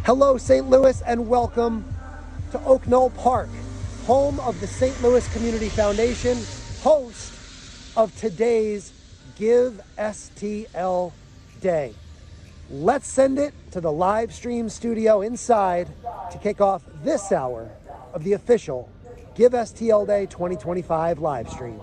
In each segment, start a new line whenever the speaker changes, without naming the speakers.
Hello, St. Louis, and welcome to Oak Knoll Park, home of the St. Louis Community Foundation, host of today's Give STL Day. Let's send it to the live stream studio inside to kick off this hour of the official Give STL Day 2025 live stream.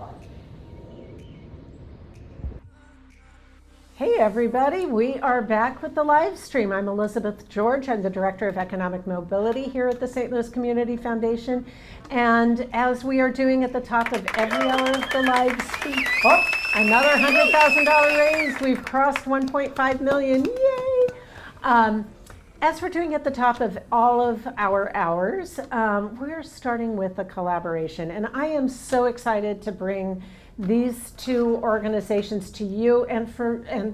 Hey everybody, we are back with the live stream. I'm Elizabeth George. I'm the Director of Economic Mobility here at the St. Louis Community Foundation. And as we are doing at the top of every hour of the live stream, another $100,000 raise. We've crossed 1.5 million, yay! As we're doing at the top of all of our hours, we're starting with a collaboration. And I am so excited to bring these two organizations to you and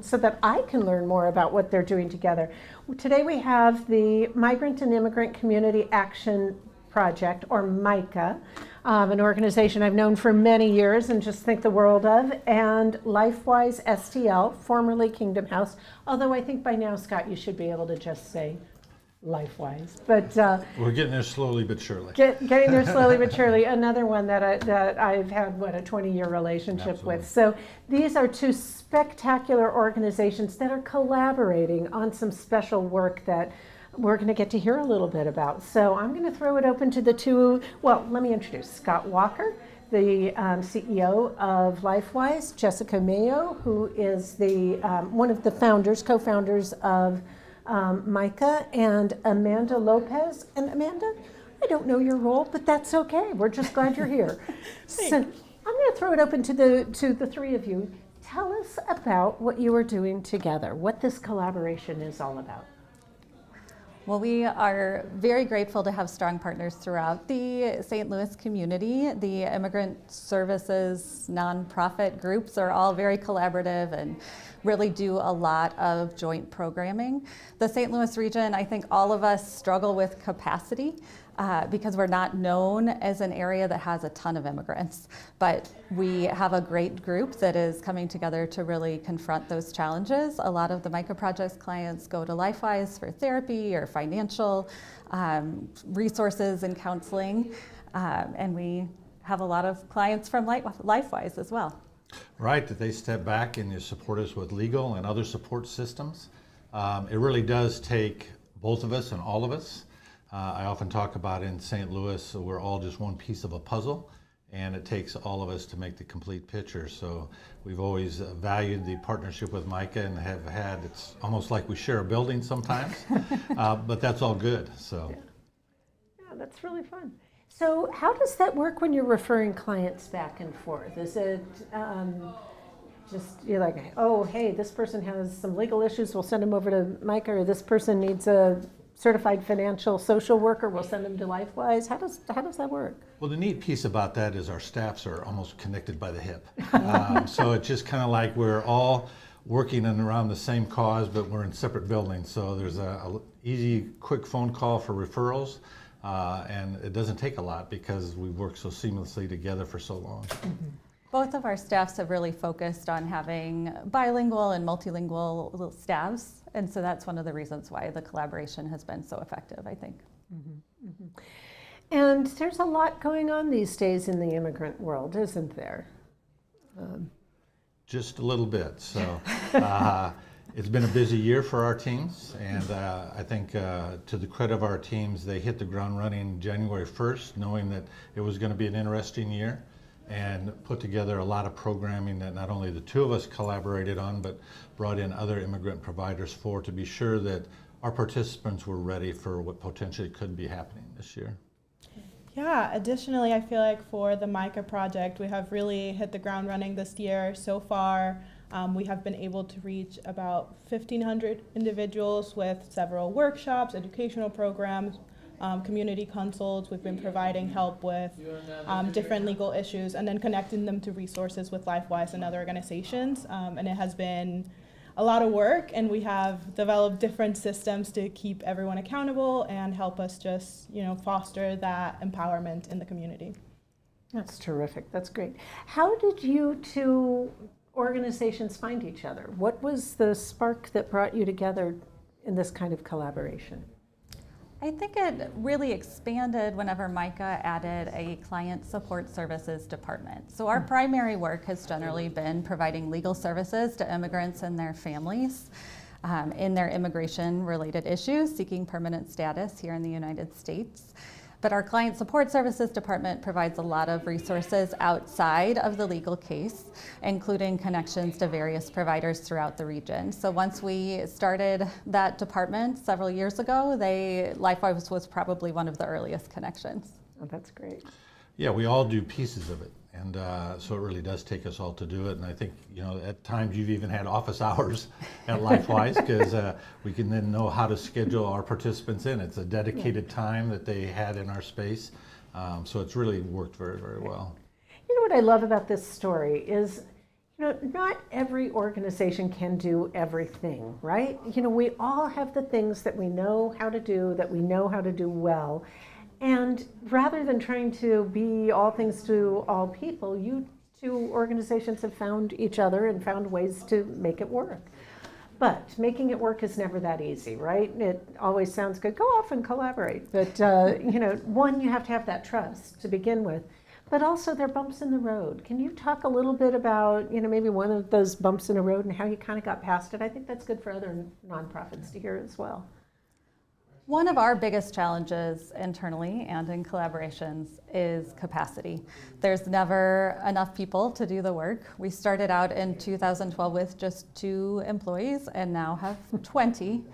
so that I can learn more about what they're doing together. Today we have the Migrant and Immigrant Community Action Project, or MICA, an organization I've known for many years and just think the world of, and LifeWise STL, formerly Kingdom House, although I think by now, Scott, you should be able to just say LifeWise, but
we're getting there slowly but surely.
Getting there slowly but surely. Another one that I've had a 20-year relationship
Absolutely.
with. So these are two spectacular organizations that are collaborating on some special work that we're going to get to hear a little bit about. So I'm going to throw it open to the two. Well, let me introduce Scott Walker, the CEO of LifeWise, Jessica Mayo, who is the one of the co-founders of MICA, and Amanda Lopez. And Amanda, I don't know your role, but that's okay. We're just glad you're here. So I'm going to throw it open to the three of you. Tell us about what you are doing together, what this collaboration is all about.
Well, we are very grateful to have strong partners throughout the St. Louis community. The immigrant services nonprofit groups are all very collaborative and really do a lot of joint programming. The St. Louis region, I think all of us struggle with capacity because we're not known as an area that has a ton of immigrants. But we have a great group that is coming together to really confront those challenges. A lot of the MICA Project's clients go to LifeWise for therapy or financial resources and counseling. And we have a lot of clients from LifeWise as well.
Right, that they step back and you support us with legal and other support systems. It really does take both of us and all of us. I often talk about in St. Louis, we're all just one piece of a puzzle, and it takes all of us to make the complete picture. So we've always valued the partnership with MICA and have had, it's almost like we share a building sometimes, but that's all good. So.
Yeah, that's really fun. So how does that work when you're referring clients back and forth? Is it just, you're like, oh, hey, this person has some legal issues, we'll send them over to MICA, or this person needs a certified financial social worker, we'll send them to LifeWise? How does that work?
Well, the neat piece about that is our staffs are almost connected by the hip. So it's just kind of like we're all working around the same cause, but we're in separate buildings. So there's a easy, quick phone call for referrals. And it doesn't take a lot because we've worked so seamlessly together for so long.
Mm-hmm.
Both of our staffs have really focused on having bilingual and multilingual staffs, and so that's one of the reasons why the collaboration has been so effective, I think.
Mm-hmm. Mm-hmm. And there's a lot going on these days in the immigrant world, isn't there?
Just a little bit. So it's been a busy year for our teams, and I think to the credit of our teams, they hit the ground running January 1st, knowing that it was going to be an interesting year, and put together a lot of programming that not only the two of us collaborated on, but brought in other immigrant providers for, to be sure that our participants were ready for what potentially could be happening this year.
Yeah, additionally, I feel like for the MICA project, we have really hit the ground running this year. So far, we have been able to reach about 1,500 individuals with several workshops, educational programs, community consults. We've been providing help with different legal issues and then connecting them to resources with LifeWise and other organizations. And it has been a lot of work, and we have developed different systems to keep everyone accountable and help us just, foster that empowerment in the community.
That's terrific. That's great. How did you two organizations find each other? What was the spark that brought you together in this kind of collaboration?
I think it really expanded whenever MICA added a client support services department. So our primary work has generally been providing legal services to immigrants and their families in their immigration-related issues, seeking permanent status here in the United States. But our client support services department provides a lot of resources outside of the legal case, including connections to various providers throughout the region. So once we started that department several years ago, LifeWise was probably one of the earliest connections.
Oh, that's great.
Yeah, we all do pieces of it, and so it really does take us all to do it. And I think, at times you've even had office hours at LifeWise, because we can then know how to schedule our participants in. It's a dedicated time that they had in our space, so it's really worked very, very well.
You know what I love about this story is, not every organization can do everything, right? We all have the things that we know how to do, that we know how to do well. And rather than trying to be all things to all people, you two organizations have found each other and found ways to make it work. But making it work is never that easy, right? It always sounds good, go off and collaborate. But, one, you have to have that trust to begin with. But also there are bumps in the road. Can you talk a little bit about, maybe one of those bumps in the road and how you kind of got past it? I think that's good for other nonprofits to hear as well.
One of our biggest challenges internally and in collaborations is capacity. There's never enough people to do the work. We started out in 2012 with just 2 employees and now have 20.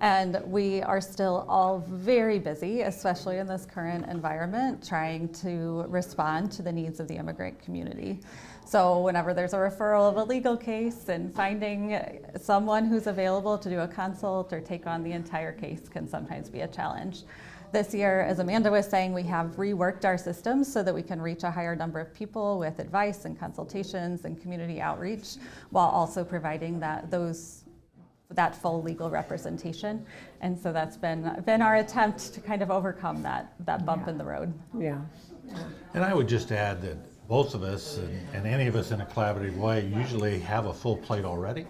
And we are still all very busy, especially in this current environment, trying to respond to the needs of the immigrant community. So whenever there's a referral of a legal case, and finding someone who's available to do a consult or take on the entire case can sometimes be a challenge. This year, as Amanda was saying, we have reworked our systems so that we can reach a higher number of people with advice and consultations and community outreach, while also providing that full legal representation. And so that's been our attempt to kind of overcome that bump in the road.
Yeah.
And I would just add that both of us, and any of us in a collaborative way, usually have a full plate already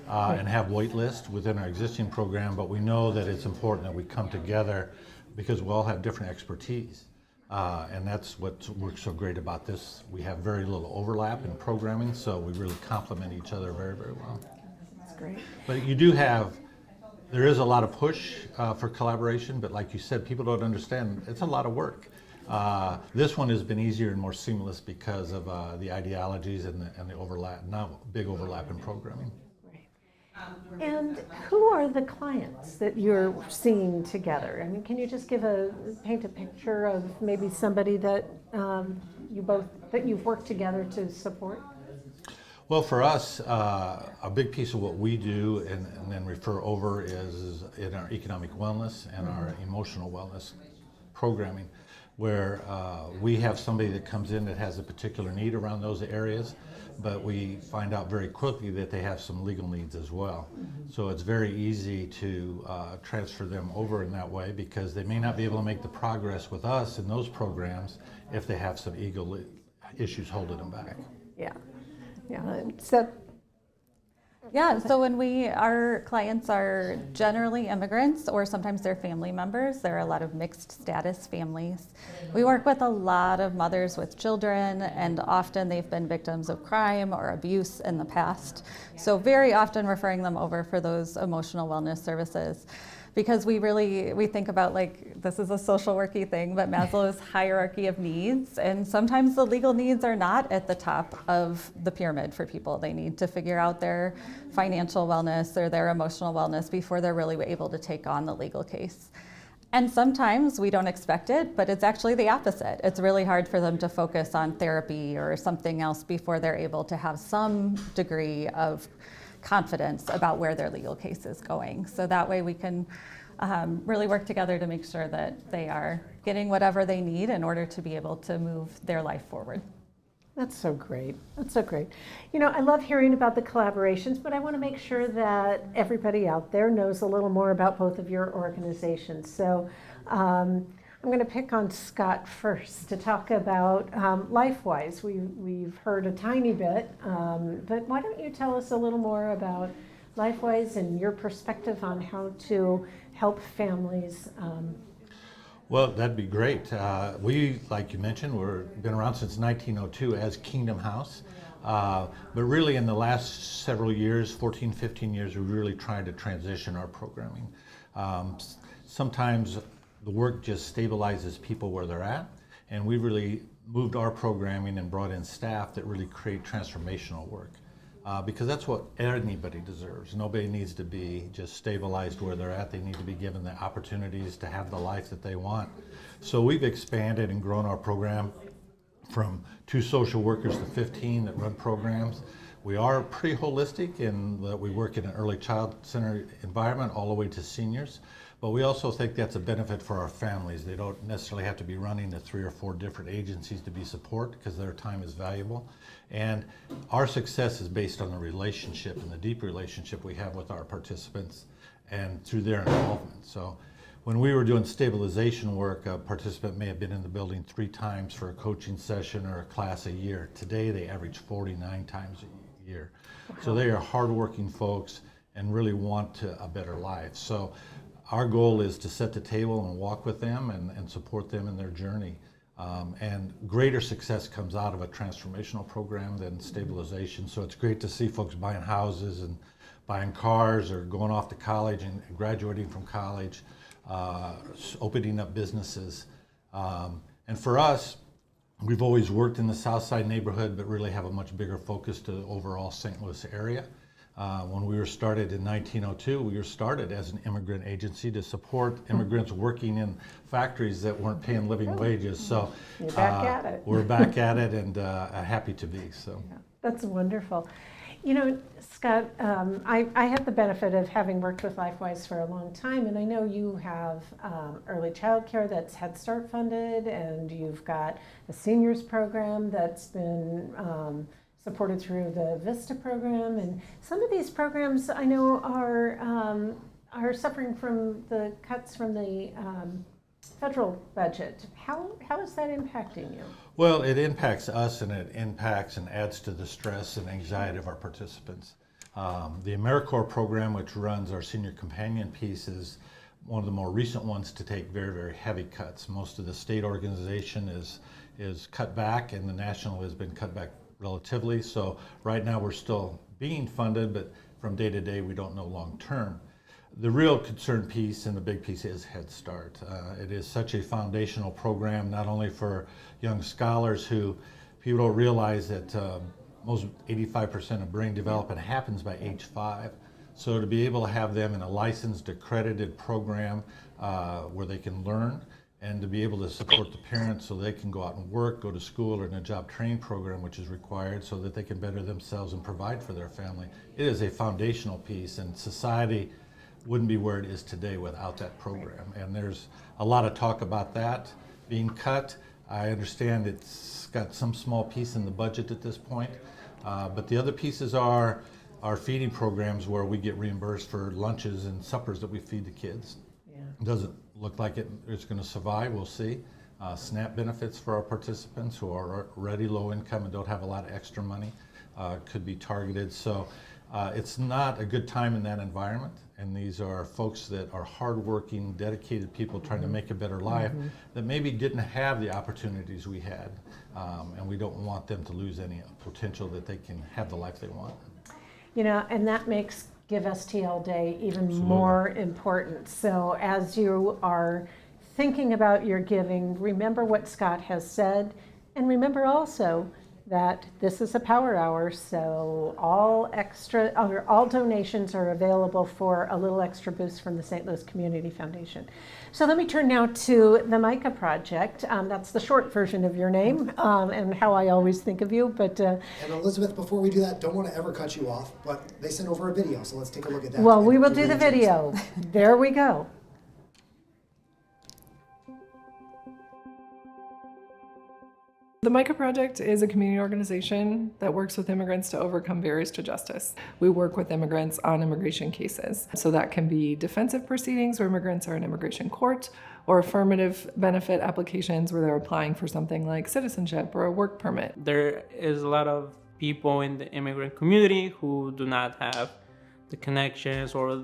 and have wait lists within our existing program, but we know that it's important that we come together because we all have different expertise. And that's what works so great about this. We have very little overlap in programming, so we really complement each other very, very well.
That's great.
But there is a lot of push for collaboration, but like you said, people don't understand, it's a lot of work. This one has been easier and more seamless because of the ideologies and the overlap, not big overlap in programming.
Right. And who are the clients that you're seeing together? I mean, can you just paint a picture of maybe somebody that you've worked together to support?
Well, for us, a big piece of what we do and then refer over is in our economic wellness and our emotional wellness programming, where we have somebody that comes in that has a particular need around those areas, but we find out very quickly that they have some legal needs as well. Mm-hmm. So it's very easy to transfer them over in that way, because they may not be able to make the progress with us in those programs if they have some legal issues holding them back.
Yeah. Yeah, so
Yeah, so when our clients are generally immigrants or sometimes they're family members. There are a lot of mixed status families. We work with a lot of mothers with children, and often they've been victims of crime or abuse in the past. So very often referring them over for those emotional wellness services. Because we think about, like, this is a social worky thing, but Maslow's hierarchy of needs, and sometimes the legal needs are not at the top of the pyramid for people. They need to figure out their financial wellness or their emotional wellness before they're really able to take on the legal case. And sometimes we don't expect it, but it's actually the opposite. It's really hard for them to focus on therapy or something else before they're able to have some degree of confidence about where their legal case is going. So that way we can really work together to make sure that they are getting whatever they need in order to be able to move their life forward.
That's so great. That's so great. You know, I love hearing about the collaborations, but I want to make sure that everybody out there knows a little more about both of your organizations. So I'm going to pick on Scott first to talk about LifeWise. We've heard a tiny bit, but why don't you tell us a little more about LifeWise and your perspective on how to help families?
Well, that'd be great. We, like you mentioned, we've been around since 1902 as Kingdom House. But really in the last several years, 14, 15 years, we really tried to transition our programming. Sometimes the work just stabilizes people where they're at, and we really moved our programming and brought in staff that really create transformational work. Because that's what anybody deserves. Nobody needs to be just stabilized where they're at. They need to be given the opportunities to have the life that they want. So we've expanded and grown our program from 2 social workers to 15 that run programs. We are pretty holistic in that we work in an early child center environment all the way to seniors. But we also think that's a benefit for our families. They don't necessarily have to be running to 3 or 4 different agencies to be support, because their time is valuable. And our success is based on the relationship and the deep relationship we have with our participants and through their involvement. So when we were doing stabilization work, a participant may have been in the building 3 times for a coaching session or a class a year. Today they average 49 times a year. Wow. So they are hardworking folks and really want a better life. So our goal is to set the table and walk with them and support them in their journey. And greater success comes out of a transformational program than stabilization. So it's great to see folks buying houses and buying cars or going off to college and graduating from college, opening up businesses. And for us, we've always worked in the South Side neighborhood, but really have a much bigger focus to the overall St. Louis area. When we were started in 1902, we were started as an immigrant agency to support immigrants working in factories that weren't paying living wages. So
you're back at it.
We're back at it, and happy to be. So
yeah, that's wonderful. You know, Scott, I had the benefit of having worked with LifeWise for a long time, and I know you have early child care that's Head Start funded, and you've got a seniors program that's been supported through the VISTA program, and some of these programs I know are suffering from the cuts from the federal budget. How is that impacting you?
Well, it impacts us, and it impacts and adds to the stress and anxiety of our participants. The AmeriCorps program, which runs our senior companion piece, is one of the more recent ones to take very, very heavy cuts. Most of the state organization is cut back, and the national has been cut back relatively. So right now we're still being funded, but from day to day we don't know long term. The real concern piece and the big piece is Head Start. It is such a foundational program, not only for young scholars who people don't realize that most 85% of brain development happens by age 5. So to be able to have them in a licensed, accredited program where they can learn, and to be able to support the parents so they can go out and work, go to school, or in a job training program which is required so that they can better themselves and provide for their family. It is a foundational piece, and society wouldn't be where it is today without that program. And there's a lot of talk about that being cut. I understand it's got some small piece in the budget at this point, but the other pieces are our feeding programs where we get reimbursed for lunches and suppers that we feed the kids. Yeah. It doesn't look like it's going to survive. We'll see. SNAP benefits for our participants who are already low income and don't have a lot of extra money could be targeted. So It's not a good time in that environment, and these are folks that are hardworking, dedicated people trying to make a better life that maybe didn't have the opportunities we had, and we don't want them to lose any potential that they can have the life they want.
You know, and that makes Give STL Day even
Absolutely.
more important. So as you are thinking about your giving, remember what Scott has said, and remember also that this is a power hour, so all donations are available for a little extra boost from the St. Louis Community Foundation. So let me turn now to the MICA project. That's the short version of your name and how I always think of you. But
and Elizabeth, before we do that, don't want to ever cut you off, but they sent over a video, so let's take a look at that.
Well, we will do the video. There we go.
The MICA Project is a community organization that works with immigrants to overcome barriers to justice. We work with immigrants on immigration cases. So that can be defensive proceedings where immigrants are in immigration court, or affirmative benefit applications where they're applying for something like citizenship or a work permit.
There is a lot of people in the immigrant community who do not have the connections or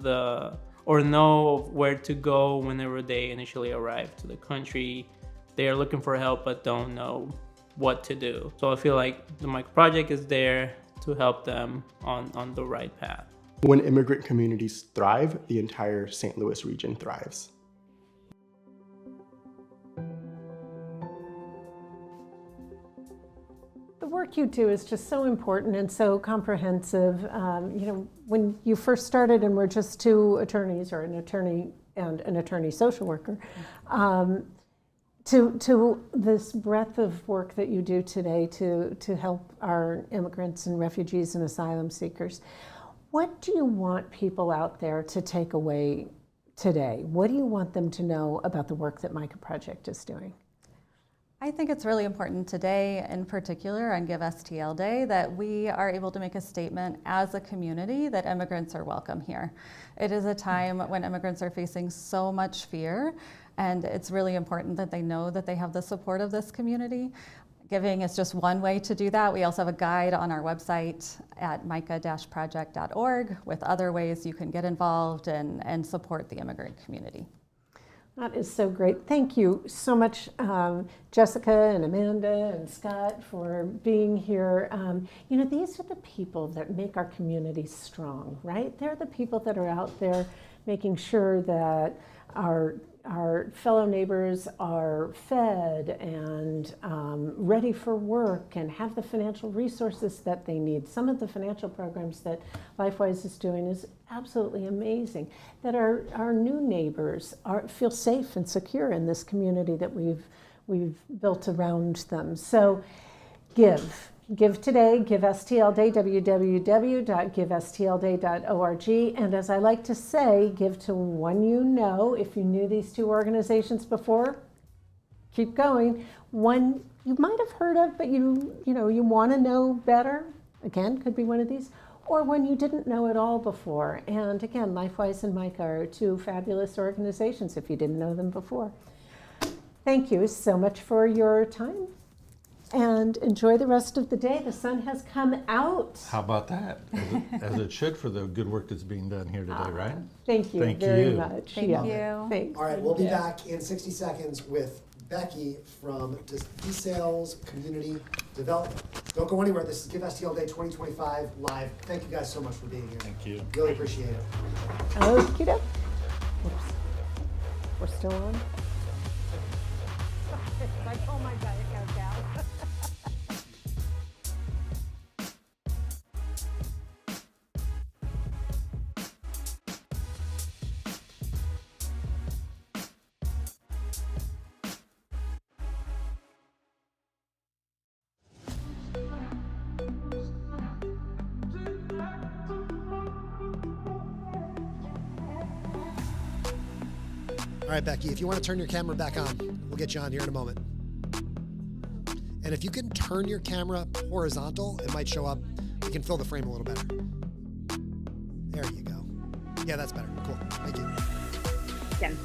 know where to go whenever they initially arrive to the country. They are looking for help but don't know what to do. So I feel like the MICA Project is there to help them on the right path.
When immigrant communities thrive, the entire St. Louis region thrives.
The work you do is just so important and so comprehensive. You know, when you first started and were just two attorneys, or an attorney and an attorney social worker, to this breadth of work that you do today to help our immigrants and refugees and asylum seekers, what do you want people out there to take away today? What do you want them to know about the work that MICA Project is doing?
I think it's really important today, in particular on Give STL Day, that we are able to make a statement as a community that immigrants are welcome here. It is a time when immigrants are facing so much fear, and it's really important that they know that they have the support of this community. Giving is just one way to do that. We also have a guide on our website at mica-project.org with other ways you can get involved and support the immigrant community.
That is so great. Thank you so much, Jessica and Amanda and Scott, for being here. You know, these are the people that make our communities strong, right? They're the people that are out there making sure that our fellow neighbors are fed and ready for work and have the financial resources that they need. Some of the financial programs that LifeWise is doing is absolutely amazing. That our new neighbors feel safe and secure in this community that we've built around them. So give. Give today, Give STL Day, www.givestlday.org. And as I like to say, give to one you know. If you knew these two organizations before, keep going. One you might have heard of, but you want to know better. Again, could be one of these. Or one you didn't know at all before. And again, LifeWise and MICA are two fabulous organizations if you didn't know them before. Thank you so much for your time. And enjoy the rest of the day. The sun has come out.
How about that? As it should, for the good work that's being done here today, right?
Thank you very much.
Thank you.
Thanks.
All right, we'll be back in 60 seconds with Becky from Sales Community Development. Don't go anywhere. This is Give STL Day 2025 live. Thank you guys so much for being here.
Thank you.
Really appreciate it.
Okie doke. Oops. We're still on? I told my diet coke out.
All right, Becky, if you want to turn your camera back on, we'll get you on here in a moment. And if you can turn your camera horizontal, it might show up. You can fill the frame a little better. There you go. Yeah, that's better. Cool. Thank you.
Again.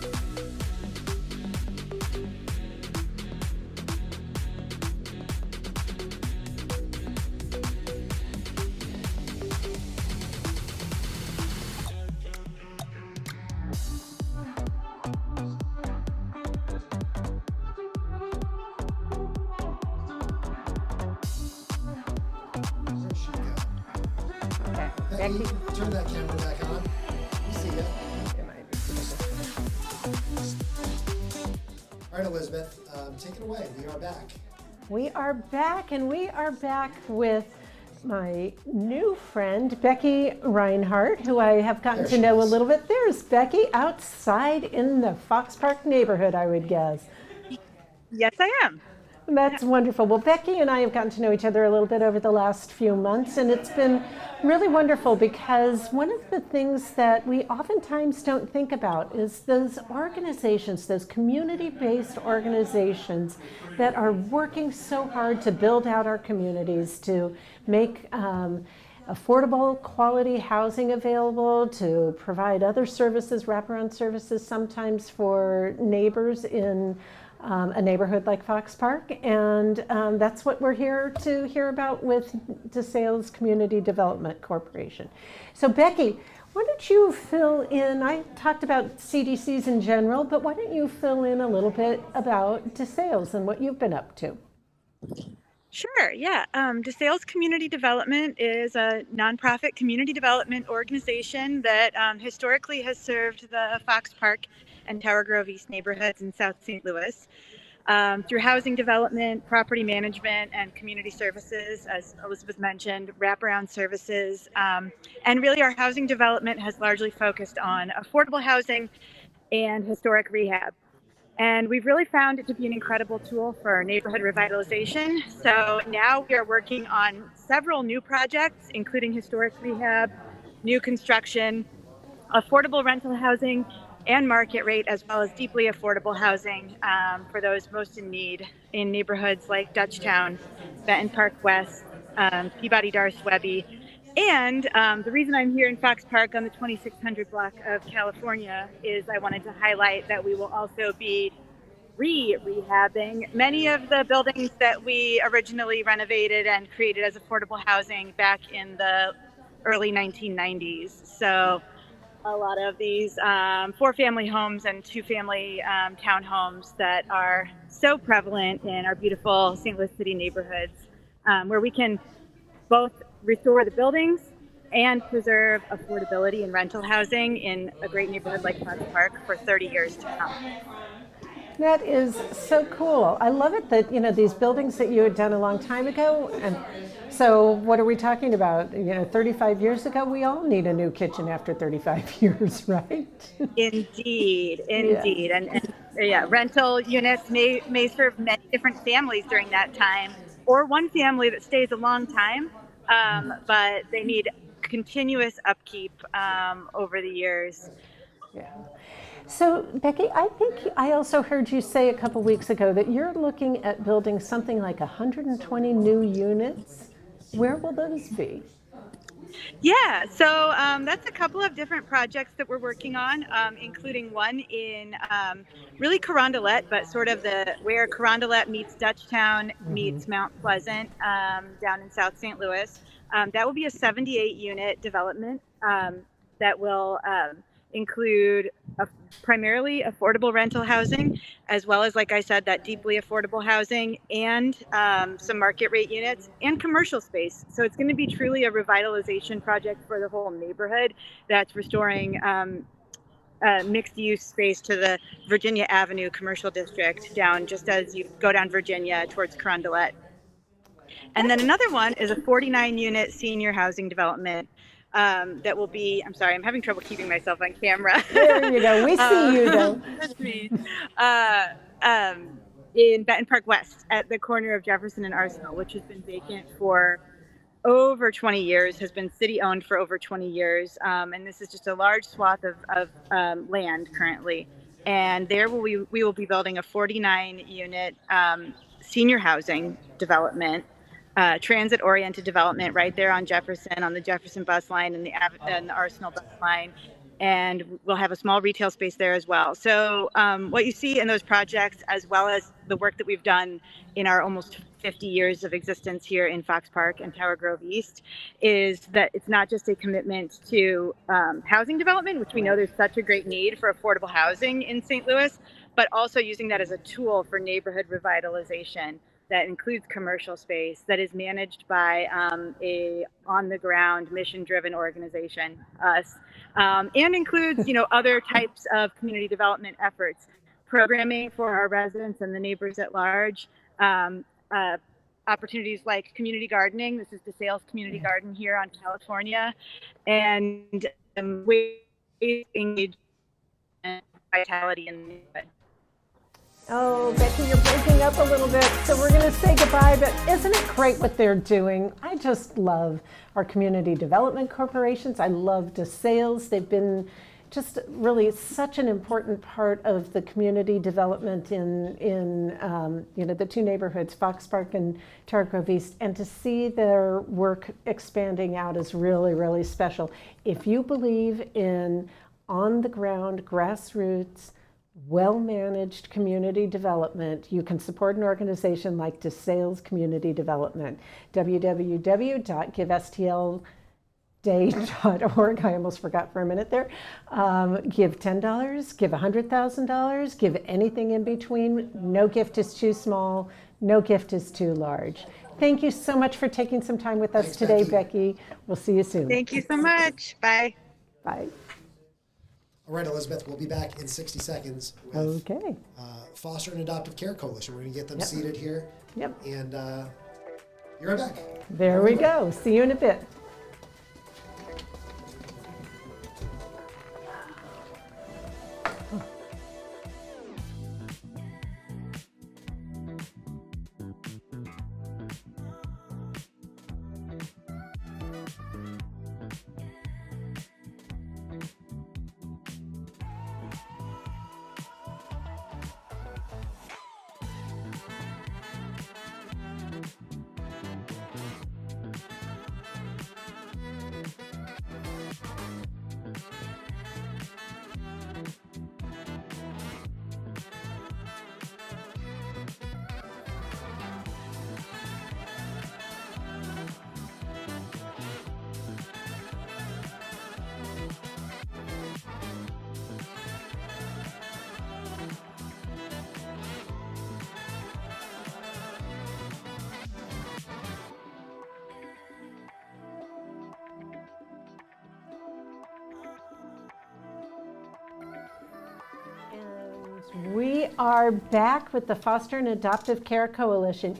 Becky, turn that camera back on. We see you. All right, Elizabeth, take it away. We are back.
We are back, and we are back with my new friend, Becky Reinhardt, who I have gotten to know a little bit. There's Becky outside in the Fox Park neighborhood, I would guess.
Yes, I am.
That's wonderful. Well, Becky and I have gotten to know each other a little bit over the last few months, and it's been really wonderful because one of the things that we oftentimes don't think about is those organizations, those community-based organizations that are working so hard to build out our communities, to make affordable quality housing available, to provide other services, wraparound services sometimes for neighbors in a neighborhood like Fox Park, and that's what we're here to hear about with DeSales Community Development Corporation. So Becky, why don't you fill in, I talked about CDCs in general, but why don't you fill in a little bit about DeSales and what you've been up to?
Sure, yeah. DeSales Community Development is a nonprofit community development organization that historically has served the Fox Park and Tower Grove East neighborhoods in South St. Louis through housing development, property management, and community services, as Elizabeth mentioned, wraparound services. And really our housing development has largely focused on affordable housing and historic rehab. And we've really found it to be an incredible tool for neighborhood revitalization. So now we are working on several new projects, including historic rehab, new construction, affordable rental housing, and market rate, as well as deeply affordable housing for those most in need in neighborhoods like Dutchtown, Benton Park West, Peabody Darst Webby. And the reason I'm here in Fox Park on the 2600 block of California is I wanted to highlight that we will also be rehabbing many of the buildings that we originally renovated and created as affordable housing back in the early 1990s. So a lot of these 4-family homes and 2-family townhomes that are so prevalent in our beautiful St. Louis City neighborhoods, where we can both restore the buildings and preserve affordability and rental housing in a great neighborhood like Fox Park for 30 years to come.
That is so cool. I love it that, you know, these buildings that you had done a long time ago, and so what are we talking about? You know, 35 years ago, we all need a new kitchen after 35 years, right?
Indeed. And yeah, rental units may serve many different families during that time, or one family that stays a long time, but they need continuous upkeep over the years.
Yeah. So, Becky, I think I also heard you say a couple weeks ago that you're looking at building something like 120 new units. Where will those be?
Yeah, so that's a couple of different projects that we're working on, including one in really Carondelet, but sort of where Carondelet meets Dutchtown meets Mount Pleasant down in South St. Louis. That will be a 78-unit development that will include primarily affordable rental housing, as well as, like I said, that deeply affordable housing and some market rate units and commercial space. So it's going to be truly a revitalization project for the whole neighborhood that's restoring mixed use space to the Virginia Avenue commercial district down just as you go down Virginia towards Carondelet. And then another one is a 49-unit senior housing development that will be, I'm sorry, I'm having trouble keeping myself on camera.
There you go. We see you, though.
That's me. In Benton Park West at the corner of Jefferson and Arsenal, which has been vacant for over 20 years, has been city owned for over 20 years. And this is just a large swath of land currently. And there we will be building a 49-unit senior housing development. Transit-oriented development right there on Jefferson, on the Jefferson bus line and the Arsenal bus line. And we'll have a small retail space there as well. So what you see in those projects, as well as the work that we've done in our almost 50 years of existence here in Fox Park and Tower Grove East, is that it's not just a commitment to housing development, which we know there's such a great need for affordable housing in St. Louis, but also using that as a tool for neighborhood revitalization. that includes commercial space that is managed by a on-the-ground mission-driven organization, us, and includes, other types of community development efforts, programming for our residents and the neighbors at large, opportunities like community gardening. This is DeSales Community Garden here on California, and ways to engage in vitality in the neighborhood.
Oh, Becky, you're breaking up a little bit, so we're going to say goodbye, but isn't it great what they're doing? I just love our community development corporations. I love DeSales. They've been just really such an important part of the community development in the two neighborhoods, Fox Park and Terra Grove East, and to see their work expanding out is really, really special. If you believe in on-the-ground, grassroots, well-managed community development, you can support an organization like DeSales Community Development. www.givestlday.org. I almost forgot for a minute there. Give $10, give $100,000, give anything in between. No gift is too small, no gift is too large. Thank you so much for taking some time with us today, Becky. We'll see you soon.
Thank you so much. Bye.
Bye.
All right, Elizabeth, we'll be back in 60 seconds with Foster and Adoptive Care Coalition. We're going to get them seated here.
Yep.
And you're right back.
There we go. See you in a bit. We are back with the Foster and Adoptive Care Coalition.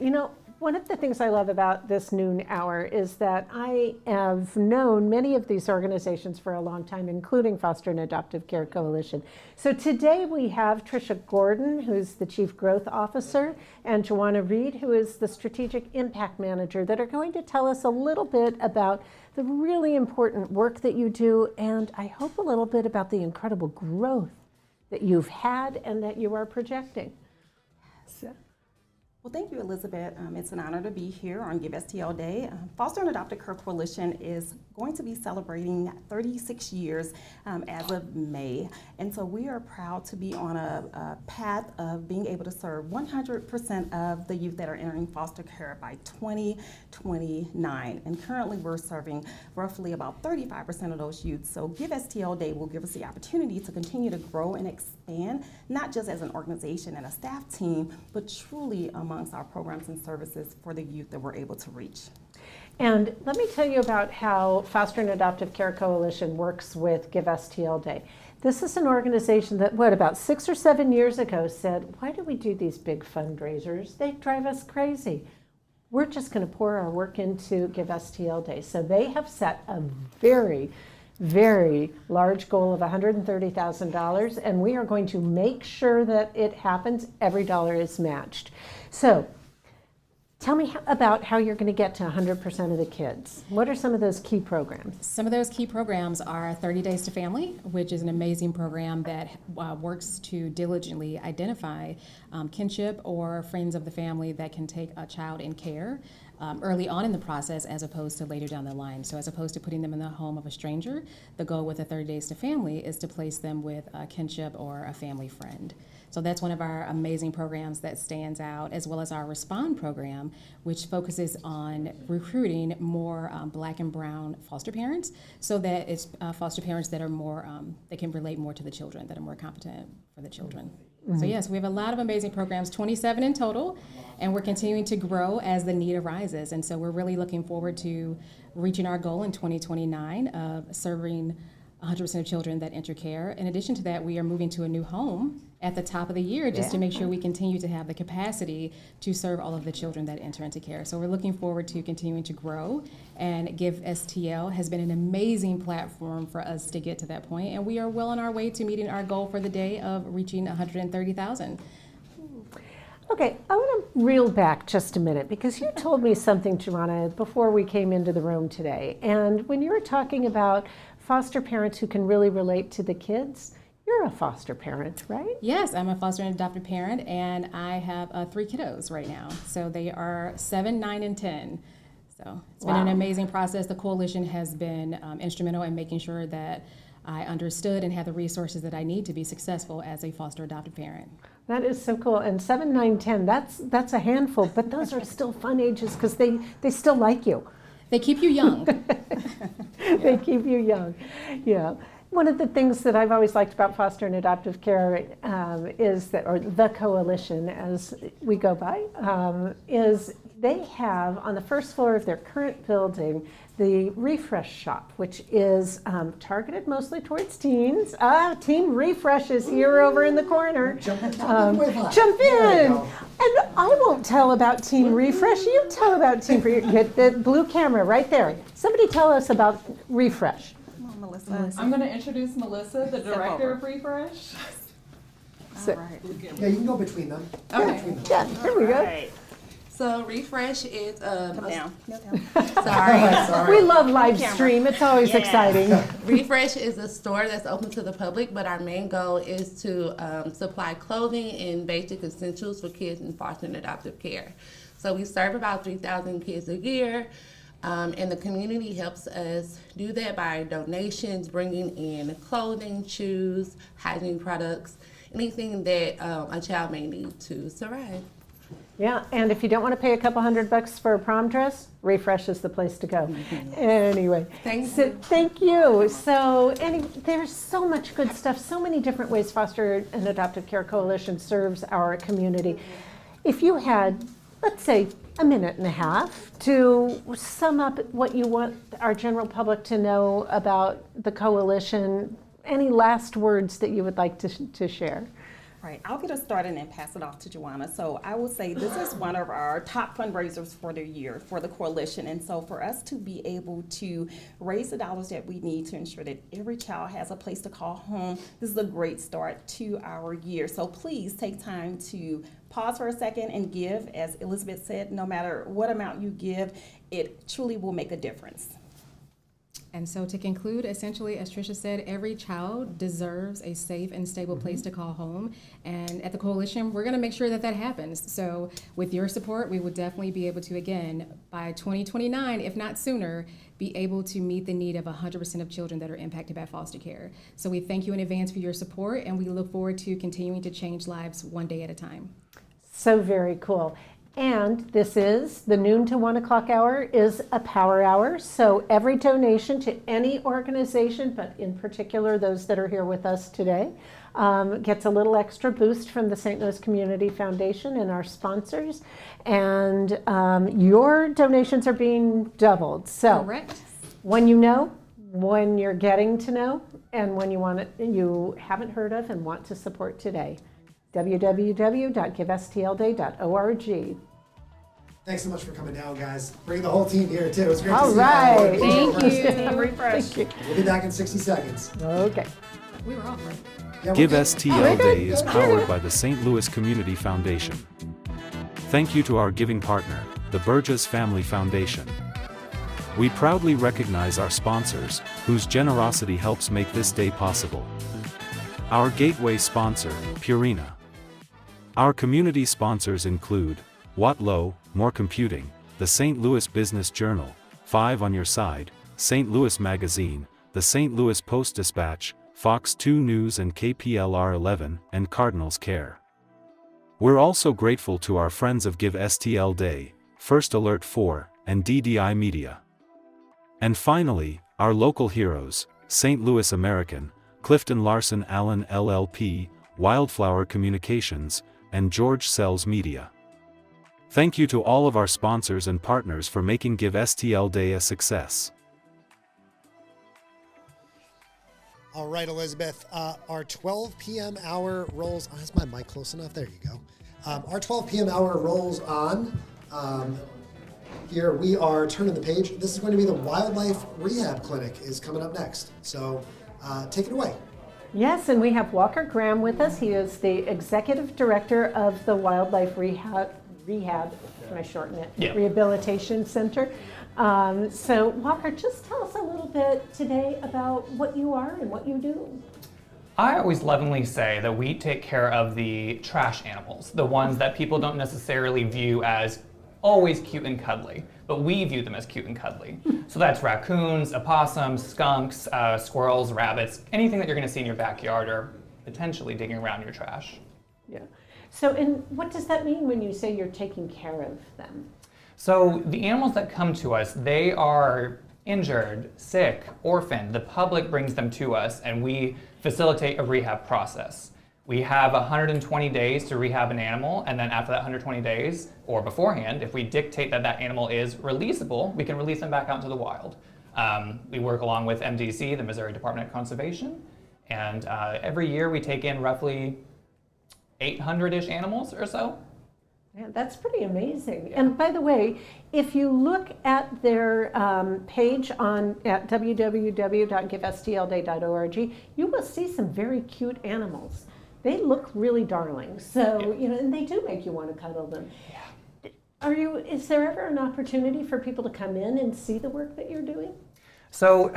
One of the things I love about this noon hour is that I have known many of these organizations for a long time, including Foster and Adoptive Care Coalition. So today we have Tricia Gordon, who's the Chief Growth Officer, and Joanna Reed, who is the Strategic Impact Manager, that are going to tell us a little bit about the really important work that you do, and I hope a little bit about the incredible growth that you've had and that you are projecting. So.
Well, thank you, Elizabeth. It's an honor to be here on Give STL Day. Foster and Adoptive Care Coalition is going to be celebrating 36 years as of May. And so we are proud to be on a path of being able to serve 100% of the youth that are entering foster care by 2029. And currently we're serving roughly about 35% of those youth. So Give STL Day will give us the opportunity to continue to grow and expand, not just as an organization and a staff team, but truly amongst our programs and services for the youth that we're able to reach.
And let me tell you about how Foster and Adoptive Care Coalition works with Give STL Day. This is an organization that, about 6 or 7 years ago said, why do we do these big fundraisers? They drive us crazy. We're just going to pour our work into Give STL Day. So they have set a very, very large goal of $130,000, and we are going to make sure that it happens. Every dollar is matched. So tell me about how you're going to get to 100% of the kids. What are some of those key programs?
Some of those key programs are 30 Days to Family, which is an amazing program that works to diligently identify kinship or friends of the family that can take a child in care early on in the process as opposed to later down the line. So as opposed to putting them in the home of a stranger, the goal with the 30 Days to Family is to place them with a kinship or a family friend. So that's one of our amazing programs that stands out, as well as our Respond program, which focuses on recruiting more Black and brown foster parents, so that it's foster parents that are more, that can relate more to the children, that are more competent for the children. So yes, we have a lot of amazing programs, 27 in total, and we're continuing to grow as the need arises. And so we're really looking forward to reaching our goal in 2029 of serving 100% of children that enter care. In addition to that, we are moving to a new home at the top of the year just to make sure we continue to have the capacity to serve all of the children that enter into care. So we're looking forward to continuing to grow, and Give STL has been an amazing platform for us to get to that point, and we are well on our way to meeting our goal for the day of reaching 130,000.
Okay, I want to reel back just a minute because you told me something, Joanna, before we came into the room today. And when you were talking about foster parents who can really relate to the kids, you're a foster parent, right?
Yes, I'm a foster and adopted parent, and I have 3 kiddos right now. So they are 7, 9, and 10. So it's been an amazing process. The coalition has been instrumental in making sure that I understood and had the resources that I need to be successful as a foster adopted parent.
That is so cool. And 7, 9, 10, that's a handful, but those are still fun ages because they still like you.
They keep you young.
They keep you young. Yeah. One of the things that I've always liked about foster and adoptive care is that, or the coalition as we go by, is they have on the first floor of their current building the Refresh Shop, which is targeted mostly towards teens. Teen Refresh is here over in the corner. Jump in. And I won't tell about Teen Refresh. You tell about Teen Refresh. Get the blue camera right there. Somebody tell us about Refresh.
Come on, Melissa.
I'm going to introduce Melissa, the director of Refresh.
All right.
Yeah, you can go between them.
Okay.
Yeah, here we go.
Right.
So Refresh is
Come down.
sorry.
We love live stream. It's always exciting.
Refresh is a store that's open to the public, but our main goal is to supply clothing and basic essentials for kids in foster and adoptive care. So we serve about 3,000 kids a year, and the community helps us do that by donations, bringing in clothing, shoes, hygiene products, anything that a child may need to survive.
Yeah, and if you don't want to pay a couple $100 for a prom dress, Refresh is the place to go. Anyway, thank you. So there's so much good stuff, so many different ways Foster and Adoptive Care Coalition serves our community. If you had, let's say, a minute and a half to sum up what you want our general public to know about the coalition, any last words that you would like to share?
Right, I'll get us started and pass it off to Joanna. So I would say this is one of our top fundraisers for the year for the coalition. And so for us to be able to raise the dollars that we need to ensure that every child has a place to call home, this is a great start to our year. So please take time to pause for a second and give. As Elizabeth said, no matter what amount you give, it truly will make a difference.
And so to conclude, essentially, as Tricia said, every child deserves a safe and stable place to call home. And at the coalition, we're going to make sure that that happens. So with your support, we will definitely be able to, again, by 2029, if not sooner, be able to meet the need of 100% of children that are impacted by foster care. So we thank you in advance for your support, and we look forward to continuing to change lives one day at a time.
So very cool. And this is, the noon to 1 o'clock hour is a power hour. So every donation to any organization, but in particular those that are here with us today, gets a little extra boost from the St. Louis Community Foundation and our sponsors. And your donations are being doubled. So
Correct.
when you know, when you're getting to know, and when you haven't heard of and want to support today, www.givestlday.org.
Thanks so much for coming down, guys. Bring the whole team here, too. It was great
All
to see
right.
you all.
Thank you.
Thank you.
We'll be back in 60 seconds.
Okay.
We were off, right?
Yeah,
Give
we're
STL Day is powered by the St. Louis Community Foundation. Thank you to our giving partner, the Burgess Family Foundation. We proudly recognize our sponsors, whose generosity helps make this day possible. Our gateway sponsor, Purina. Our community sponsors include Watlow, More Computing, the St. Louis Business Journal, 5 on Your Side, St. Louis Magazine, the St. Louis Post-Dispatch, Fox 2 News and KPLR 11, and Cardinals Care. We're also grateful to our friends of Give STL Day, First Alert 4, and DDI Media. And finally, our local heroes, St. Louis American, Clifton Larson Allen LLP, Wildflower Communications, and George Sells Media. Thank you to all of our sponsors and partners for making Give STL Day a success.
All right, Elizabeth, our 12 p.m. hour rolls on. Is my mic close enough? There you go. Our 12 p.m. hour rolls on. Here we are turning the page. This is going to be the Wildlife Rehab Clinic is coming up next. So take it away.
Yes, and we have Walker Graham with us. He is the Executive Director of the Wildlife Rehab, can I shorten it?
Yeah.
Rehabilitation Center. So Walker, just tell us a little bit today about what you are and what you do.
I always lovingly say that we take care of the trash animals, the ones that people don't necessarily view as always cute and cuddly, but we view them as cute and cuddly. So that's raccoons, opossums, skunks, squirrels, rabbits, anything that you're going to see in your backyard or potentially digging around your trash.
Yeah. So, and what does that mean when you say you're taking care of them?
So the animals that come to us, they are injured, sick, orphaned. The public brings them to us and we facilitate a rehab process. We have 120 days to rehab an animal, and then after that 120 days, or beforehand, if we dictate that that animal is releasable, we can release them back out into the wild. We work along with MDC, the Missouri Department of Conservation, and every year we take in roughly 800-ish animals or so.
Yeah, that's pretty amazing. Yeah. And by the way, if you look at their page at www.givestlday.org, you will see some very cute animals. They look really darling. So, you know, and they do make you want to cuddle them. Yeah. Is there ever an opportunity for people to come in and see the work that you're doing?
So,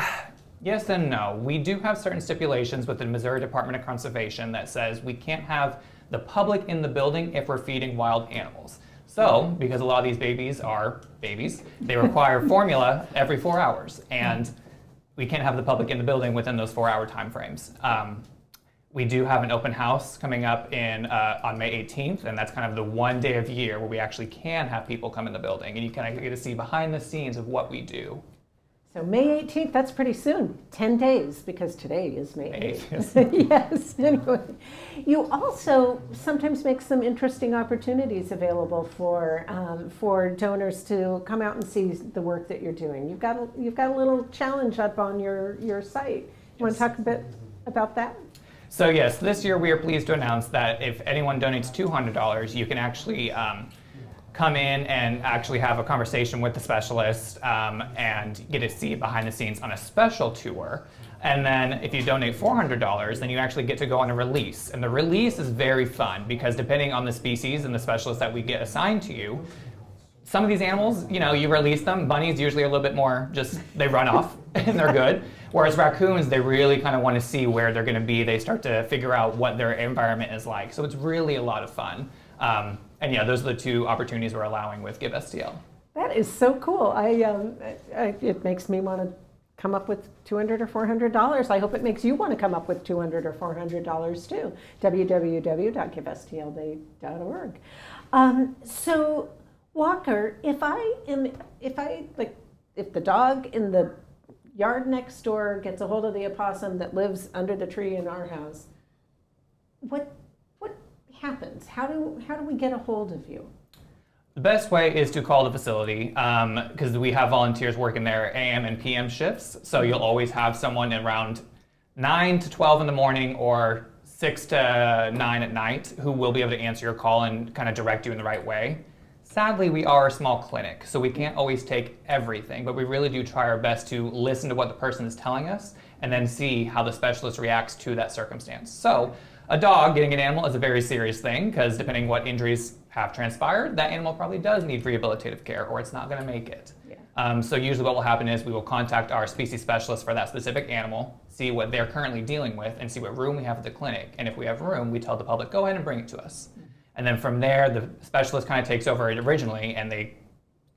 yes and no. We do have certain stipulations with the Missouri Department of Conservation that says we can't have the public in the building if we're feeding wild animals. So, because a lot of these babies are babies, they require formula every 4 hours, and we can't have the public in the building within those 4-hour time frames. We do have an open house coming up on May 18th, and that's kind of the one day of year where we actually can have people come in the building, and you kind of get to see behind the scenes of what we do.
So May 18th, that's pretty soon, 10 days, because today is May 8th.
Yes.
Yes, anyway. You also sometimes make some interesting opportunities available for donors to come out and see the work that you're doing. You've got a little challenge up on your site. You want to talk a bit about that?
So yes, this year we are pleased to announce that if anyone donates $200, you can actually come in and actually have a conversation with the specialist and get to see behind the scenes on a special tour. And then if you donate $400, then you actually get to go on a release. And the release is very fun because depending on the species and the specialist that we get assigned to you, some of these animals, you know, you release them. Bunnies usually are a little bit more just, they run off and they're good. Whereas raccoons, they really kind of want to see where they're going to be. They start to figure out what their environment is like. So it's really a lot of fun. And yeah, those are the two opportunities we're allowing with Give STL.
That is so cool. It makes me want to come up with $200 or $400. I hope it makes you want to come up with $200 or $400 too. www.givestlday.org. So Walker, if the dog in the yard next door gets a hold of the opossum that lives under the tree in our house, what happens? How do we get a hold of you?
The best way is to call the facility because we have volunteers working there AM and PM shifts. So you'll always have someone around 9 to 12 in the morning or 6 to 9 at night who will be able to answer your call and kind of direct you in the right way. Sadly, we are a small clinic, so we can't always take everything, but we really do try our best to listen to what the person is telling us and then see how the specialist reacts to that circumstance. So a dog getting an animal is a very serious thing because depending what injuries have transpired, that animal probably does need rehabilitative care or it's not going to make it. Yeah. So usually what will happen is we will contact our species specialist for that specific animal, see what they're currently dealing with, and see what room we have at the clinic. And if we have room, we tell the public, go ahead and bring it to us. And then from there, the specialist kind of takes over it originally and they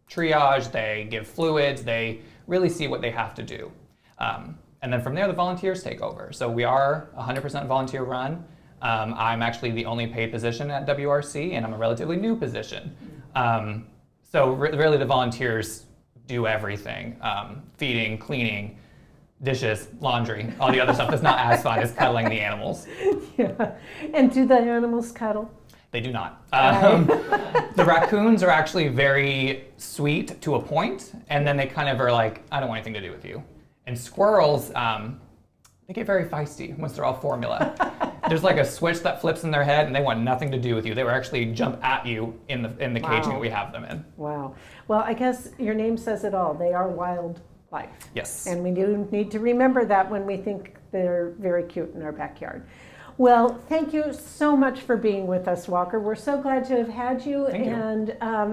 triage, they give fluids, they really see what they have to do. And then from there, the volunteers take over. So we are 100% volunteer run. I'm actually the only paid position at WRC and I'm a relatively new position. So really the volunteers do everything, feeding, cleaning, dishes, laundry, all the other stuff that's not as fun as cuddling the animals.
Yeah. And do the animals cuddle?
They do not. The raccoons are actually very sweet to a point, and then they kind of are like, I don't want anything to do with you. And squirrels, they get very feisty once they're all formula. There's like a switch that flips in their head, and they want nothing to do with you. They will actually jump at you in the caging that we have them in.
Wow. Well, I guess your name says it all. They are wildlife.
Yes.
And we do need to remember that when we think they're very cute in our backyard. Well, thank you so much for being with us, Walker. We're so glad to have had you.
Thank you.
And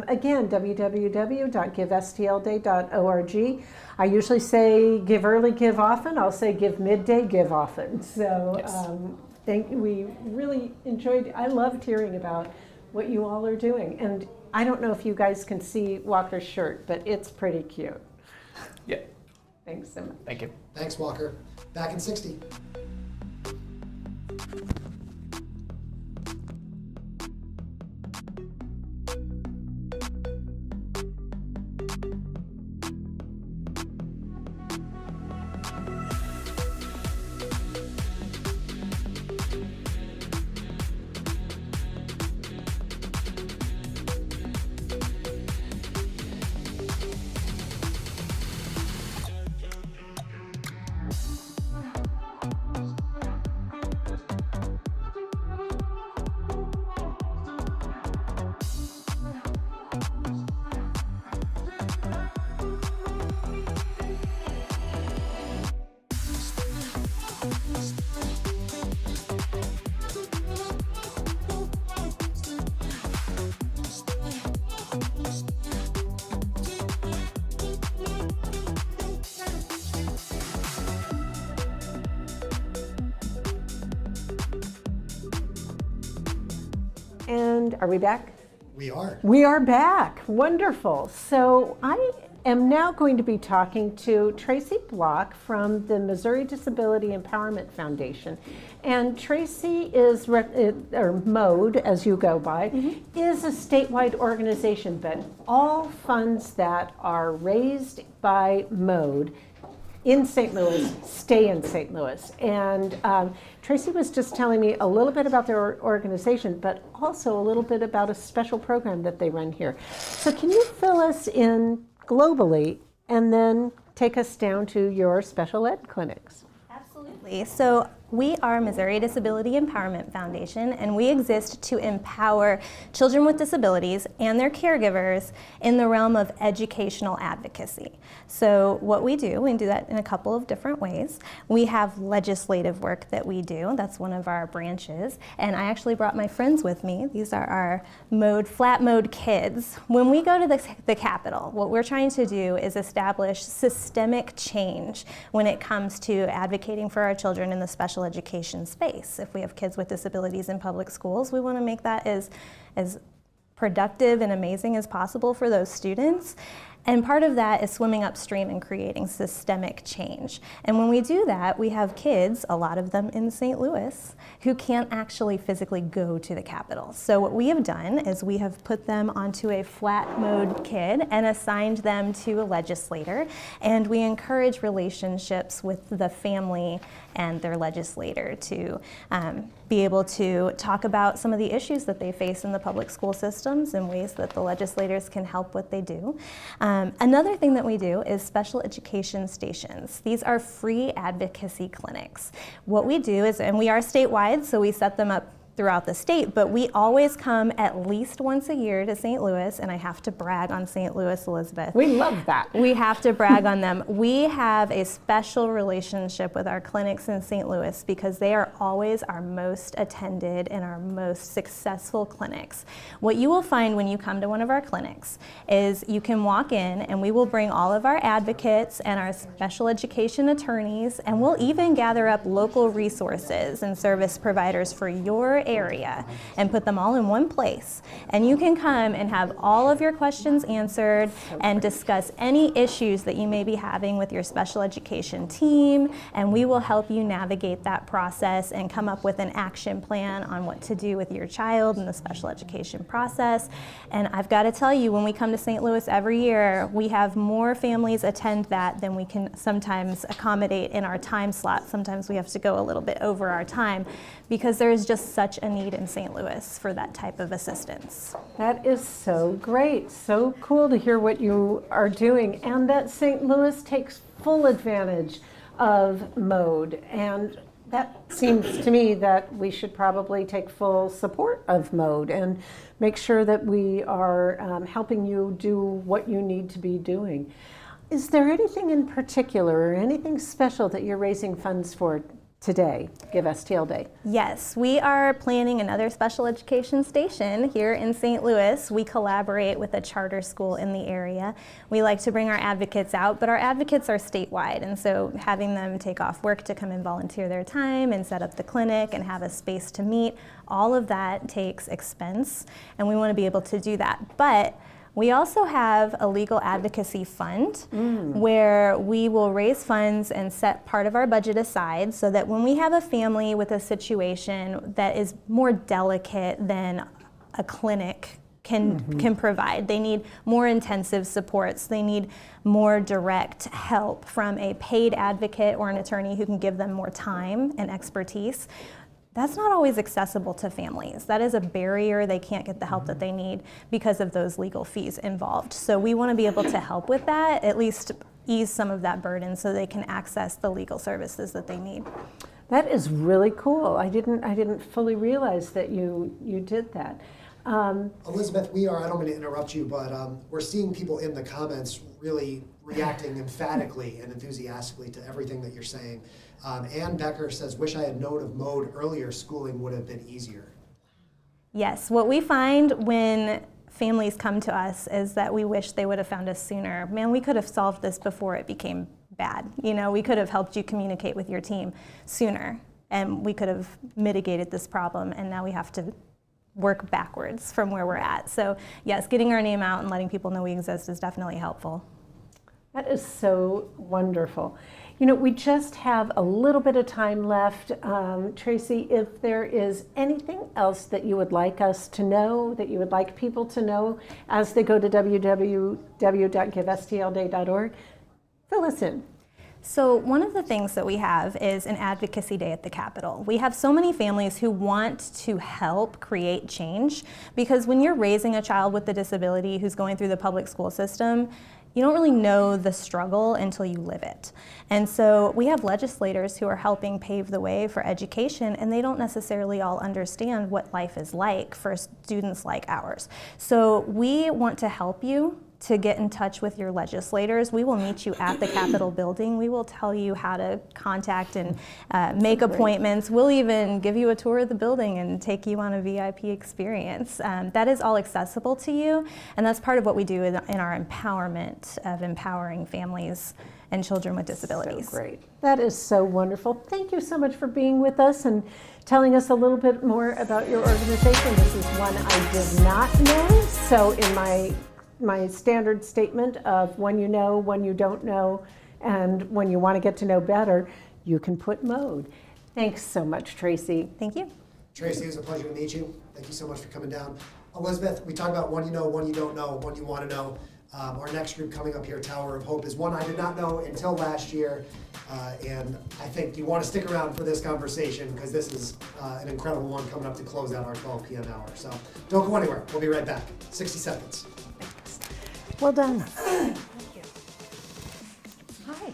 again, www.givestld.org. I usually say give early, give often. I'll say give midday, give often. So
Yes.
we really enjoyed, I loved hearing about what you all are doing. And I don't know if you guys can see Walker's shirt, but it's pretty cute.
Yeah.
Thanks so much.
Thank you.
Thanks, Walker. Back in 60.
And are we back?
We are.
We are back. Wonderful. So I am now going to be talking to Tracy Block from the Missouri Disability Empowerment Foundation. And Tracy is, or MODE as you go by, is a statewide organization, but all funds that are raised by MODE in St. Louis stay in St. Louis. And Tracy was just telling me a little bit about their organization, but also a little bit about a special program that they run here. So can you fill us in globally and then take us down to your special ed clinics?
Absolutely. So we are Missouri Disability Empowerment Foundation, and we exist to empower children with disabilities and their caregivers in the realm of educational advocacy. So what we do that in a couple of different ways. We have legislative work that we do. That's one of our branches. And I actually brought my friends with me. These are our flat mode kids. When we go to the Capitol, what we're trying to do is establish systemic change when it comes to advocating for our children in the special education space. If we have kids with disabilities in public schools, we want to make that as productive and amazing as possible for those students. And part of that is swimming upstream and creating systemic change. And when we do that, we have kids, a lot of them in St. Louis, who can't actually physically go to the Capitol. So what we have done is we have put them onto a flat mode kid and assigned them to a legislator. And we encourage relationships with the family and their legislator to be able to talk about some of the issues that they face in the public school systems and ways that the legislators can help what they do. Another thing that we do is special education stations. These are free advocacy clinics. What we do is, and we are statewide, so we set them up throughout the state, but we always come at least once a year to St. Louis, and I have to brag on St. Louis, Elizabeth.
We love that.
We have to brag on them. We have a special relationship with our clinics in St. Louis because they are always our most attended and our most successful clinics. What you will find when you come to one of our clinics is you can walk in and we will bring all of our advocates and our special education attorneys, and we'll even gather up local resources and service providers for your area and put them all in one place. And you can come and have all of your questions answered and discuss any issues that you may be having with your special education team, and we will help you navigate that process and come up with an action plan on what to do with your child in the special education process. And I've got to tell you, when we come to St. Louis every year, we have more families attend that than we can sometimes accommodate in our time slot. Sometimes we have to go a little bit over our time because there is just such a need in St. Louis for that type of assistance.
That is so great. So cool to hear what you are doing, and that St. Louis takes full advantage of mode. And that seems to me that we should probably take full support of mode and make sure that we are helping you do what you need to be doing. Is there anything in particular or anything special that you're raising funds for today, Give STL Day?
Yes, we are planning another special education station here in St. Louis. We collaborate with a charter school in the area. We like to bring our advocates out, but our advocates are statewide, and so having them take off work to come and volunteer their time and set up the clinic and have a space to meet, all of that takes expense, and we want to be able to do that. But we also have a legal advocacy fund where we will raise funds and set part of our budget aside so that when we have a family with a situation that is more delicate than a clinic can provide, they need more intensive supports, they need more direct help from a paid advocate or an attorney who can give them more time and expertise. That's not always accessible to families. That is a barrier. They can't get the help that they need because of those legal fees involved. So we want to be able to help with that, at least ease some of that burden so they can access the legal services that they need.
That is really cool. I didn't fully realize that you did that.
Elizabeth, I don't mean to interrupt you, but we're seeing people in the comments really reacting emphatically and enthusiastically to everything that you're saying. Ann Becker says, wish I had known of mode earlier, schooling would have been easier.
Yes, what we find when families come to us is that we wish they would have found us sooner. Man, we could have solved this before it became bad. You know, we could have helped you communicate with your team sooner, and we could have mitigated this problem, and now we have to work backwards from where we're at. So yes, getting our name out and letting people know we exist is definitely helpful.
That is so wonderful. You know, we just have a little bit of time left. Tracy, if there is anything else that you would like us to know, that you would like people to know as they go to www.givestlday.org, fill us in.
So one of the things that we have is an advocacy day at the Capitol. We have so many families who want to help create change, because when you're raising a child with a disability who's going through the public school system, you don't really know the struggle until you live it. And so we have legislators who are helping pave the way for education, and they don't necessarily all understand what life is like for students like ours. So we want to help you to get in touch with your legislators. We will meet you at the Capitol building. We will tell you how to contact and make appointments. We'll even give you a tour of the building and take you on a VIP experience. That is all accessible to you, and that's part of what we do in our empowerment of empowering families and children with disabilities.
So great. That is so wonderful. Thank you so much for being with us and telling us a little bit more about your organization. This is one I did not know, so in my standard statement of when you know, when you don't know, and when you want to get to know better, you can put mode. Thanks so much, Tracy.
Thank you.
Tracy, it was a pleasure to meet you. Thank you so much for coming down. Elizabeth, we talked about one you know, one you don't know, one you want to know. Our next group coming up here, Tower of Hope, is one I did not know until last year. And I think you want to stick around for this conversation because this is an incredible one coming up to close out our 12 p.m. hour. So don't go anywhere. We'll be right back. 60 seconds.
Well done.
Thank you. Hi.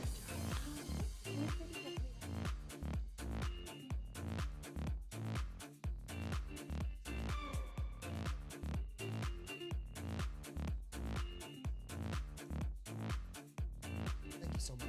Thank you so much.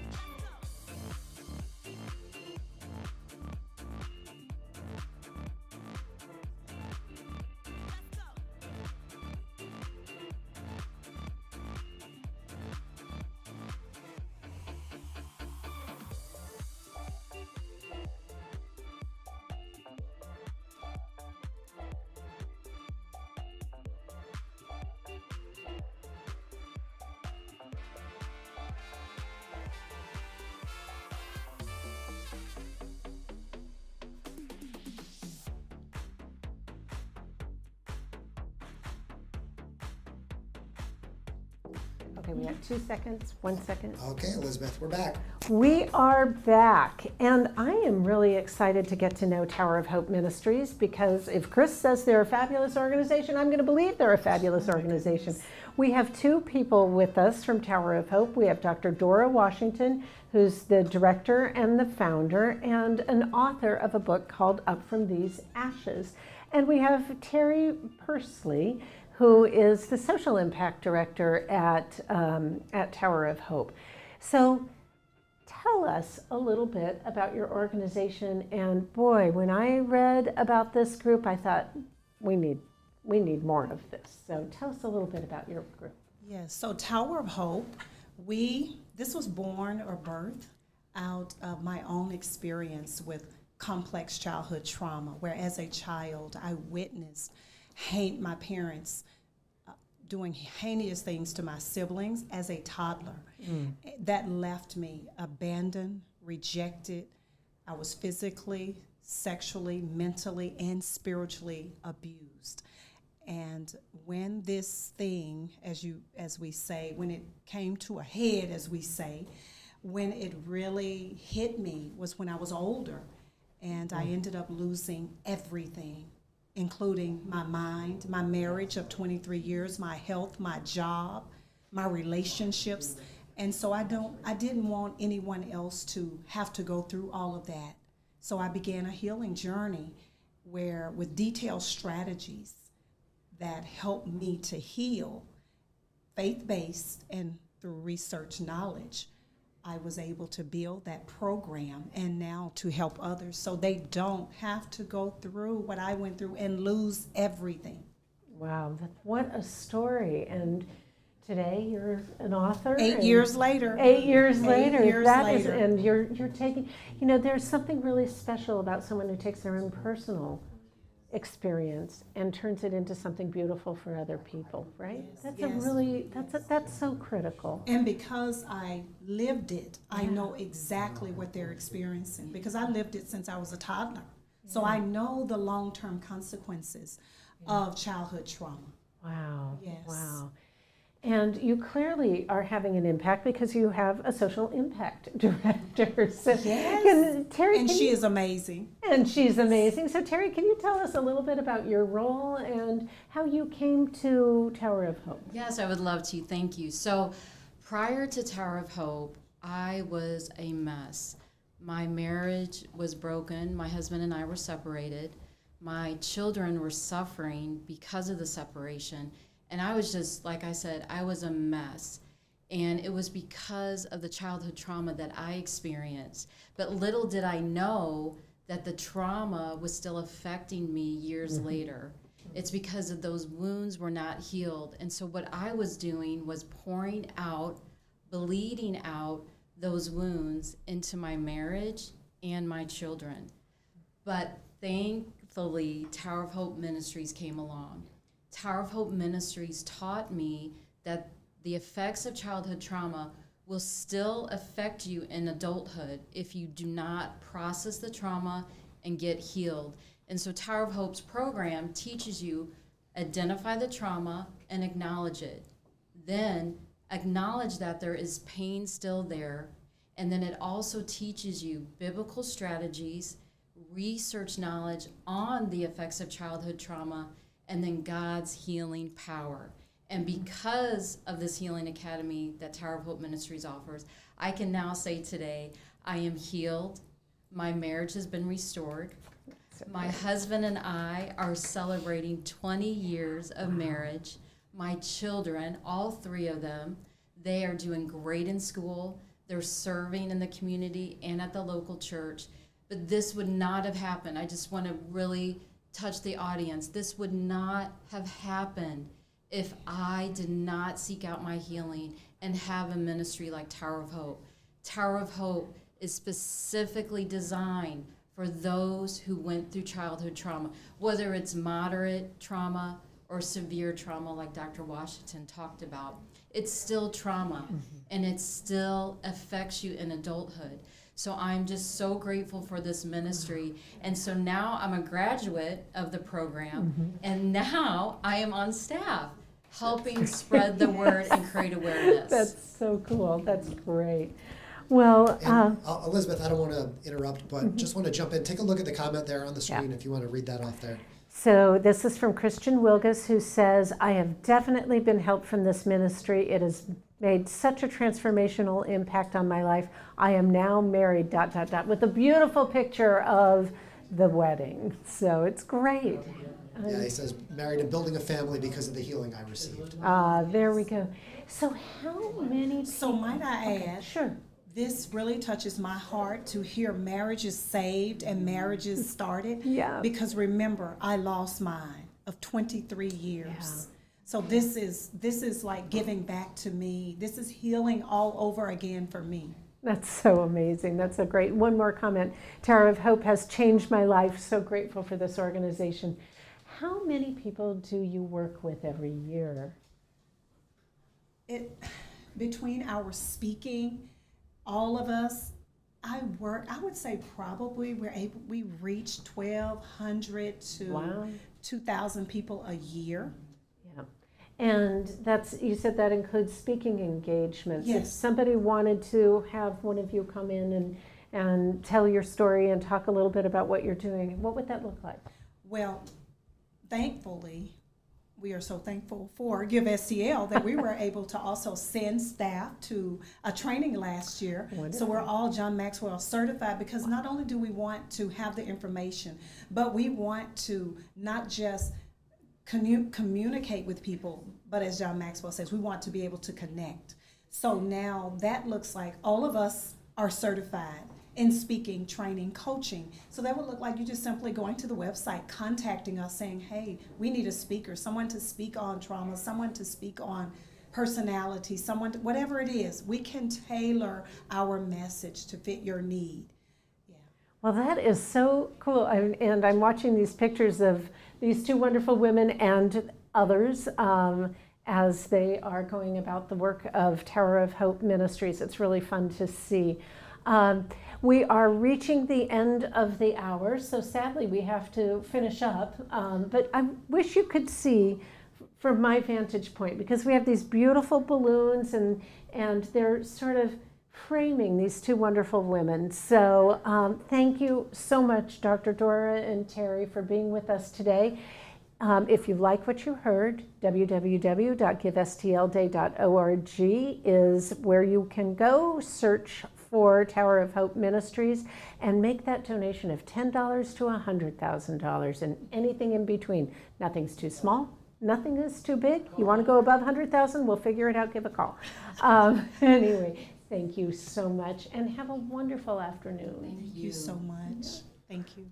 Okay, we have 2 seconds, 1 second.
Okay, Elizabeth, we're back.
We are back, and I am really excited to get to know Tower of Hope Ministries, because if Chris says they're a fabulous organization, I'm going to believe they're a fabulous organization. We have 2 people with us from Tower of Hope. We have Dr. Dora Washington, who's the director and the founder and an author of a book called Up From These Ashes. And we have Terry Pursley, who is the social impact director at Tower of Hope. So tell us a little bit about your organization. And boy, when I read about this group, I thought we need more of this. So tell us a little bit about your group.
Yes, so Tower of Hope, this was born or birthed out of my own experience with complex childhood trauma, where as a child I witnessed my parents doing heinous things to my siblings as a toddler. That left me abandoned, rejected. I was physically, sexually, mentally, and spiritually abused. And when this thing, as we say, when it came to a head, as we say, when it really hit me was when I was older, and I ended up losing everything, including my mind, my marriage of 23 years, my health, my job, my relationships. And so I didn't want anyone else to have to go through all of that. So I began a healing journey with detailed strategies that helped me to heal, faith-based and through research knowledge. I was able to build that program and now to help others so they don't have to go through what I went through and lose everything.
Wow, what a story. And today you're an author.
8 years later.
8 years later.
8 years later.
And you're taking, there's something really special about someone who takes their own personal experience and turns it into something beautiful for other people, right? That's so critical.
And because I lived it, I know exactly what they're experiencing, because I lived it since I was a toddler. So I know the long-term consequences of childhood trauma.
Wow.
Yes.
Wow. And you clearly are having an impact because you have a social impact director. So
yes.
Terry,
and she is amazing.
And she's amazing. So Terry, can you tell us a little bit about your role and how you came to Tower of Hope?
Yes, I would love to. Thank you. So prior to Tower of Hope, I was a mess. My marriage was broken. My husband and I were separated. My children were suffering because of the separation. And I was just, like I said, I was a mess. And it was because of the childhood trauma that I experienced. But little did I know that the trauma was still affecting me years later. It's because of those wounds were not healed. And so what I was doing was pouring out, bleeding out those wounds into my marriage and my children. But thankfully, Tower of Hope Ministries came along. Tower of Hope Ministries taught me that the effects of childhood trauma will still affect you in adulthood if you do not process the trauma and get healed. And so Tower of Hope's program teaches you identify the trauma and acknowledge it. Then acknowledge that there is pain still there. And then it also teaches you biblical strategies, research knowledge on the effects of childhood trauma, and then God's healing power. And because of this healing academy that Tower of Hope Ministries offers, I can now say today, I am healed. My marriage has been restored. My husband and I are celebrating 20 years of marriage. My children, all 3 of them, they are doing great in school. They're serving in the community and at the local church. But this would not have happened. I just want to really touch the audience. This would not have happened if I did not seek out my healing and have a ministry like Tower of Hope. Tower of Hope is specifically designed for those who went through childhood trauma, whether it's moderate trauma or severe trauma like Dr. Washington talked about. It's still trauma, and it still affects you in adulthood. So I'm just so grateful for this ministry. And so now I'm a graduate of the program, and now I am on staff. helping spread the word and create awareness.
That's so cool. That's great. Well,
Elizabeth, I don't want to interrupt, but just want to jump in. Take a look at the comment there on the screen if you want to read that off there.
So this is from Christian Wilgus, who says, I have definitely been helped from this ministry. It has made such a transformational impact on my life. I am now married, ... with a beautiful picture of the wedding. So it's great.
Yeah, he says, married and building a family because of the healing I received.
There we go. So how many people?
So might I add?
Sure.
This really touches my heart to hear marriages saved and marriages started.
Yeah.
Because remember, I lost mine of 23 years. Yeah. So this is like giving back to me. This is healing all over again for me.
That's so amazing. That's so great. One more comment. Tower of Hope has changed my life. So grateful for this organization. How many people do you work with every year?
Between our speaking, all of us, I would say probably we reach 1,200 to 2,000 people a year.
Yeah. And you said that includes speaking engagements.
Yes.
If somebody wanted to have one of you come in and tell your story and talk a little bit about what you're doing, what would that look like?
Well, thankfully, we are so thankful for Give STL that we were able to also send staff to a training last year. Wonderful. So we're all John Maxwell certified, because not only do we want to have the information, but we want to not just communicate with people, but as John Maxwell says, we want to be able to connect. So now that looks like all of us are certified in speaking, training, coaching. So that would look like you just simply going to the website, contacting us, saying, hey, we need a speaker, someone to speak on trauma, someone to speak on personality, someone, whatever it is. We can tailor our message to fit your need. Yeah.
Well, that is so cool. And I'm watching these pictures of these two wonderful women and others as they are going about the work of Tower of Hope Ministries. It's really fun to see. We are reaching the end of the hour, so sadly we have to finish up. But I wish you could see from my vantage point, because we have these beautiful balloons and they're sort of framing these two wonderful women. So thank you so much, Dr. Dora and Terry, for being with us today. If you like what you heard, www.givestlday.org is where you can go, search for Tower of Hope Ministries, and make that donation of $10 to $100,000 and anything in between. Nothing's too small, nothing is too big. You want to go above 100,000, we'll figure it out, give a call. Anyway, thank you so much, and have a wonderful afternoon.
Thank you so much. Thank you.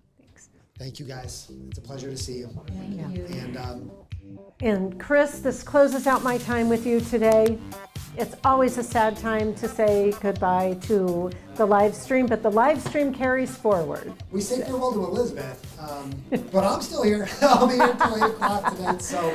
Thank you, guys. It's a pleasure to see you.
Thank you.
And
Chris, this closes out my time with you today. It's always a sad time to say goodbye to the live stream, but the live stream carries forward.
We say farewell to Elizabeth, but I'm still here. I'll be here until 8 o'clock tonight, so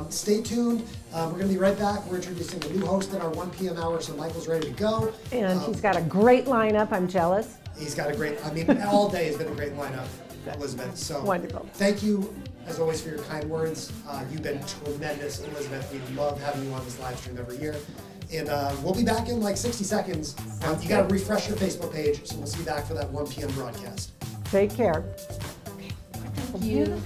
stay tuned. We're going to be right back. We're introducing a new host at our 1 p.m. hour, so Michael's ready to go.
And he's got a great lineup. I'm jealous.
He's got a great, all day has been a great lineup, Elizabeth. So
wonderful.
Thank you, as always, for your kind words. You've been tremendous, Elizabeth. We love having you on this live stream every year. And we'll be back in like 60 seconds. You got to refresh your Facebook page, so we'll see you back for that 1 p.m. broadcast.
Take care.
Thank you.